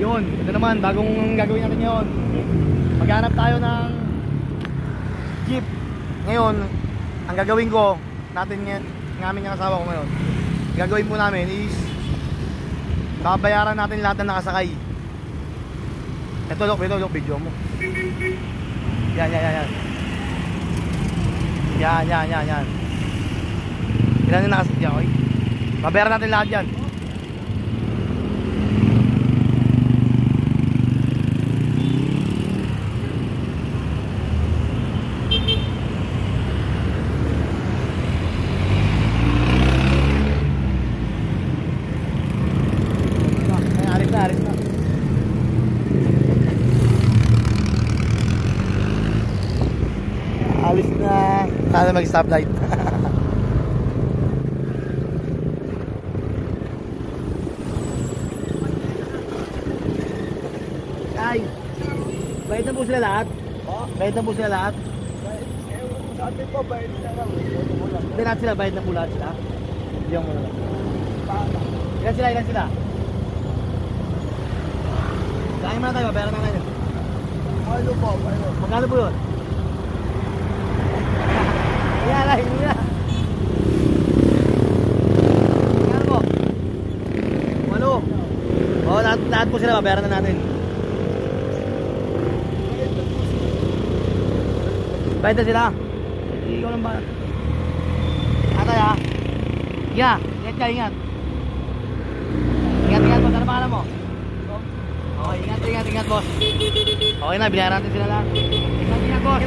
Yun, ito naman, bagong gagawin natin ngayon. Maghanap tayo ng jeep. Ngayon, ang gagawin ko natin ngayon, ng aming asawa ko ngayon, gagawin po namin is babayaran natin lahat ng nakasakay. Ito look, video mo. Yan. Yan. Ilan yung nakasakay? Okay. Babayaran natin lahat yan. Alis na. Alis na. Sana mag-stoplight. Ay, bayad na po sila lahat? Bayad na po sila lahat? Sabi ko, bayad na lang. Hindi lahat sila, bayad na po lahat sila? Hindi mo na lang. Ilan sila? Kain muna tayo, bayaran na ngayon. Ano po? Magkano po yun? Hindi na. Magkano po? 8. Oo, lahat po sila, bayaran na natin. Bayad na sila? Hindi ko lang ba? Atay ha? Ingat. Ingat boss, ano pangalan mo? Okay, ingat boss. Okay na, binayaran natin sila lang. Ingat boss.